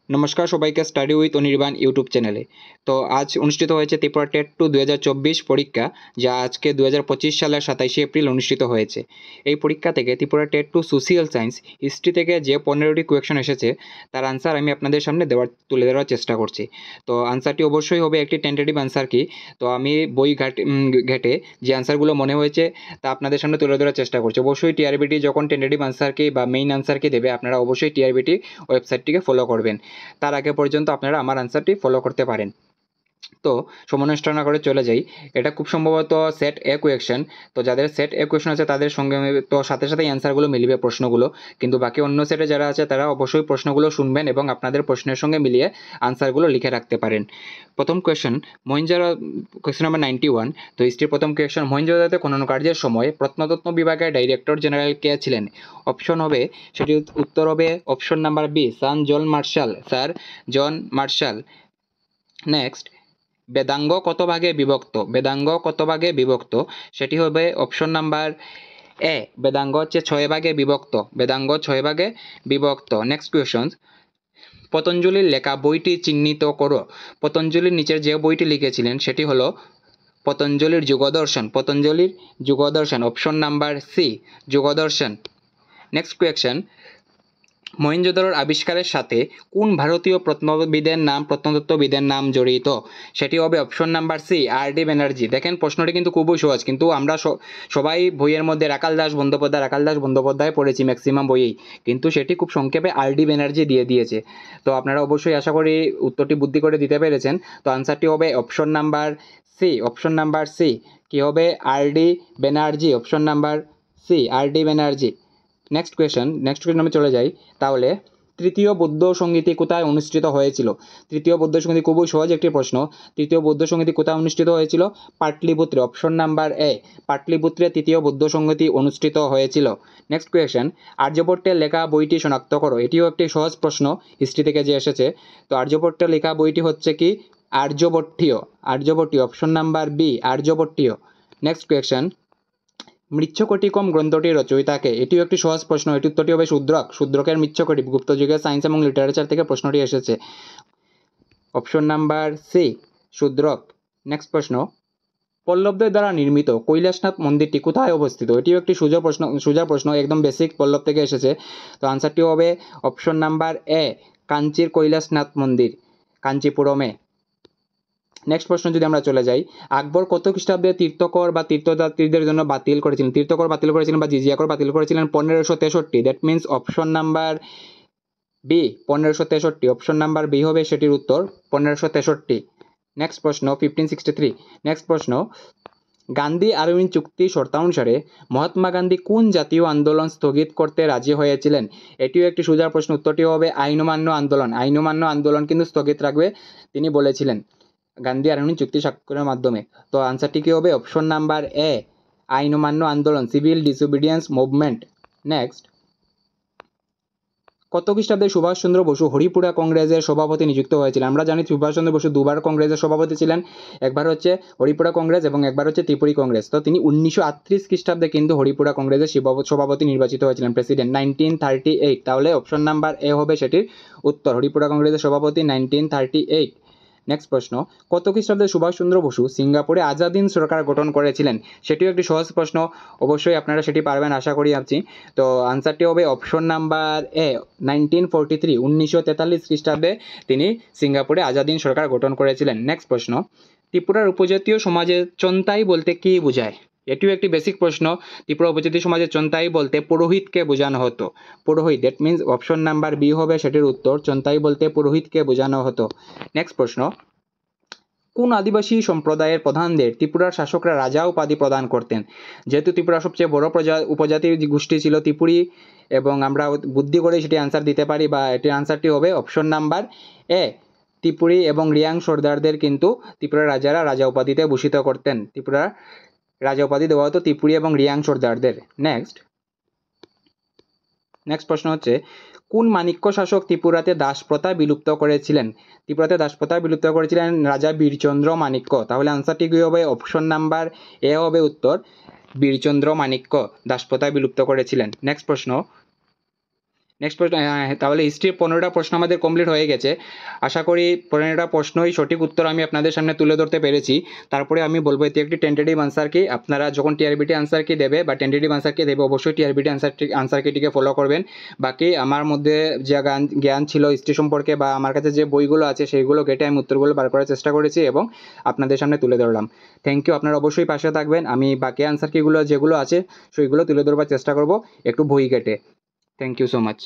নমস্কার সবাইকে study with Anirban YouTube চ্যানেলে। তো আজ অনুষ্ঠিত হয়েছে ত্রিপুরা টেট 2 2024 পরীক্ষা, যা আজকে 2025 সালের 27 এপ্রিল অনুষ্ঠিত হয়েছে। এই পরীক্ষা থেকে Tripura TET 2 social science history থেকে যে 15টি কোয়েকশন এসেছে তার আনসার আমি আপনাদের সামনে তুলে দেওয়ার চেষ্টা করছি। তো আনসারটি অবশ্যই হবে একটি টেন্টেটিভ আনসার কি। তো আমি বই ঘেটে যে আনসারগুলো মনে হয়েছে তা আপনাদের সামনে তুলে ধরার চেষ্টা করছি। অবশ্যই টিআরবিটি যখন টেন্টেটিভ আনসার কি বা মেইন আনসার কি দেবে, আপনারা অবশ্যই টিআরবিটি ওয়েবসাইটটিকে ফলো করবেন। তার আগে পর্যন্ত আপনারা আমার আনসারটি ফলো করতে পারেন। তো সময় নষ্ট না করে চলে যাই। এটা খুব সম্ভবত সেট এ কোয়েকশন। তো যাদের সেট এ কোয়েকশন আছে তাদের সঙ্গে তো সাথে সাথে অ্যান্সারগুলো মিলবে প্রশ্নগুলো, কিন্তু বাকি অন্য সেটে যারা আছে তারা অবশ্যই প্রশ্নগুলো শুনবেন এবং আপনাদের প্রশ্নের সঙ্গে মিলিয়ে আনসারগুলো লিখে রাখতে পারেন। প্রথম কোয়েশ্চন, কোয়েশ্চন নাম্বার 91। তো হিস্ট্রির প্রথম কোয়েশ্চন, মহেঞ্জোদারোতে খনন কার্যের সময় প্রত্নতত্ত্ব বিভাগের ডাইরেক্টর জেনারেল কে ছিলেন? অপশন হবে, সেটি উত্তর হবে option number B, Sir John Marshall. Next, Vedanga কত ভাগে বিভক্ত? সেটি হবে অপশন নাম্বার এ, বেদাঙ্গ হচ্ছে 6 ভাগে বিভক্ত। নেক্সট কোয়েশ্চন, পতঞ্জলির লেখা বইটি চিহ্নিত করো। পতঞ্জলির নিচের যে বইটি লিখেছিলেন সেটি হলো পতঞ্জলির Yogadarshan, option number C, Yogadarshan. Next question, মহেঞ্জোদারোর আবিষ্কারের সাথে কোন ভারতীয় প্রত্নতত্ত্ববিদের নাম জড়িত? সেটি হবে option number C, R D. Banerji. দেখেন প্রশ্নটি কিন্তু খুবই সহজ, কিন্তু আমরা সবাই বইয়ের মধ্যে রাখাল দাস বন্দ্যোপাধ্যায় পড়েছি ম্যাক্সিমাম বইয়েই, কিন্তু সেটি খুব সংক্ষেপে আর.ডি. ব্যানার্জি দিয়ে দিয়েছে। তো আপনারা অবশ্যই আশা করি উত্তরটি বুদ্ধি করে দিতে পেরেছেন। তো আনসারটি হবে অপশন নাম্বার সি, কি হবে? R D. Banerjee, option number C, R D. Banerjee. Next question আমি চলে যাই। তাহলে তৃতীয় বৌদ্ধ সঙ্গীতি কোথায় অনুষ্ঠিত হয়েছিল? তৃতীয় বৌদ্ধ সঙ্গীতি খুবই সহজ একটি প্রশ্ন। তৃতীয় বৌদ্ধ সঙ্গীতি কোথায় অনুষ্ঠিত হয়েছিল? পাটলিপুত্রে, অপশন নাম্বার এ, পাটলিপুত্রে তৃতীয় বৌদ্ধ সঙ্গীতি অনুষ্ঠিত হয়েছিল। নেক্সট কোয়েশ্চন, আর্যভট্টের লেখা বইটি শনাক্ত করো। এটিও একটি সহজ প্রশ্ন হিস্ট্রি থেকে যে এসেছে। তো আর্যভট্টের লেখা বইটি হচ্ছে কি? Aryabhatiya, option number B, Aryabhatiya. Next question, Mrichchhakatikam গ্রন্থটির রচয়িতাকে? এটিও একটি সহজ প্রশ্ন। এটি উত্তরটি হবে শূদ্রকের মৃচ্ছকটিক। গুপ্ত যুগের সায়েন্স এবং লিটারেচার থেকে প্রশ্নটি এসেছে, option number C, Shudraka. Next প্রশ্ন, পল্লবদের দ্বারা নির্মিত কৈলাসনাথ মন্দিরটি কোথায় অবস্থিত? এটিও একটি সোজা প্রশ্ন, একদম বেসিক, পল্লব থেকে এসেছে। তো আনসারটি হবে অপশন নাম্বার এ, কাঞ্চির কৈলাসনাথ মন্দির, কাঞ্চিপুরমে। নেক্সট প্রশ্ন যদি আমরা চলে যাই, আকবর কত খ্রিস্টাব্দে তীর্থকর বা তীর্থযাত্রীদের জন্য বাতিল করেছিলেন বা জিজিয়া কর বাতিল করেছিলেন? 1563। That means option number B, 1563, option number B হবে সেটির উত্তর, 1563। নেক্সট প্রশ্ন 1563। নেক্সট প্রশ্ন, গান্ধী আরউইন চুক্তি শর্তানুসারে মহাত্মা গান্ধী কোন জাতীয় আন্দোলন স্থগিত করতে রাজি হয়েছিলেন? এটিও একটি সোজা প্রশ্ন। উত্তরটি হবে আইন অমান্য আন্দোলন কিন্তু স্থগিত রাখবে তিনি বলেছিলেন গান্ধী আরউইন চুক্তি স্বাক্ষরের মাধ্যমে। তো আনসারটি কি হবে? অপশন নাম্বার এ, আইন অমান্য আন্দোলন, সিভিল ডিসোবিডিয়েন্স মুভমেন্ট। নেক্সট, কত খ্রিস্টাব্দে সুভাষচন্দ্র বসু হরিপুরা কংগ্রেসের সভাপতি নিযুক্ত হয়েছিলেন? আমরা জানি সুভাষচন্দ্র বসু দুবার কংগ্রেসের সভাপতি ছিলেন, একবার হচ্ছে হরিপুরা কংগ্রেস এবং একবার হচ্ছে ত্রিপুরী কংগ্রেস। তো তিনি 1938 খ্রিস্টাব্দে কিন্তু হরিপুরা কংগ্রেসের সভাপতি নির্বাচিত হয়েছিলেন, প্রেসিডেন্ট, 1938। তাহলে অপশন নাম্বার এ হবে সেটির উত্তর, হরিপুরা কংগ্রেসের সভাপতি 1938। নেক্সট প্রশ্ন, কত খ্রিস্টাব্দে সুভাষচন্দ্র বসু সিঙ্গাপুরে আজাদ হিন্দ সরকার গঠন করেছিলেন? সেটিও একটি সহজ প্রশ্ন, অবশ্যই আপনারা সেটি পারবেন আশা করি আছি। তো আনসারটি হবে অপশন নাম্বার এ, 1943, 1943 খ্রিস্টাব্দে তিনি সিঙ্গাপুরে আজাদ হিন্দ সরকার গঠন করেছিলেন। নেক্সট প্রশ্ন, ত্রিপুরার উপজাতীয় সমাজে চন্তাই বলতে কি বোঝায়? এটিও একটি বেসিক প্রশ্ন। ত্রিপুরা উপজাতি সমাজে চন্তাই বলতে পুরোহিতকে বোঝানো হতো, that means option number B হবে সেটির উত্তর, চন্তাই বলতে পুরোহিতকে বোঝানো হতো। নেক্সট প্রশ্ন, কোন আদিবাসী সম্প্রদায়ের প্রধানদের ত্রিপুরার শাসকরা রাজা উপাধি প্রদান করতেন? যেহেতু ত্রিপুরা সবচেয়ে বড় উপজাতি গোষ্ঠী ছিল ত্রিপুরী, এবং আমরা বুদ্ধি করে সেটি আনসার দিতে পারি, বা এটির আনসারটি হবে অপশন নাম্বার এ, ত্রিপুরী এবং রিয়াং সর্দারদের কিন্তু ত্রিপুরার রাজারা রাজা উপাধিতে ভূষিত করতেন। ত্রিপুরার রাজা উপাধি দেওয়া হতো ত্রিপুরী এবং রিয়াং সর্দারদের। নেক্সট প্রশ্ন হচ্ছে, কোন মাণিক্য শাসক ত্রিপুরাতে দাসপ্রথা বিলুপ্ত করেছিলেন? ত্রিপুরাতে দাসপ্রথা বিলুপ্ত করেছিলেন রাজা বীরচন্দ্র মাণিক্য। তাহলে আনসারটি কি হবে? অপশন নাম্বার এ হবে উত্তর, বীরচন্দ্র মাণিক্য দাসপ্রথা বিলুপ্ত করেছিলেন। নেক্সট প্রশ্ন, নেক্সট প্রশ্ন, তাহলে হিস্ট্রির 15টা প্রশ্ন আমাদের কমপ্লিট হয়ে গেছে। আশা করি 15টা প্রশ্নই সঠিক উত্তর আমি আপনাদের সামনে তুলে ধরতে পেরেছি। তারপরে আমি বলবো এটি একটি টেন্টেটিভ আনসার কি, আপনারা যখন টিআরবিটি আনসার কি দেবে বা টেন্টেটিভ আনসার কি দেবে অবশ্যই টিআরবিটি আনসার কিটিকে ফলো করবেন। বাকি আমার মধ্যে যে জ্ঞান ছিল হিস্ট্রি সম্পর্কে বা আমার কাছে যে বইগুলো আছে সেইগুলো ঘেটে আমি উত্তরগুলো বার করার চেষ্টা করেছি এবং আপনাদের সামনে তুলে ধরলাম। থ্যাংক ইউ, আপনারা অবশ্যই পাশে থাকবেন। আমি বাকি আনসার কিগুলো যেগুলো আছে সেইগুলো তুলে ধরবার চেষ্টা করব একটু বই ঘেটে। Thank you so much.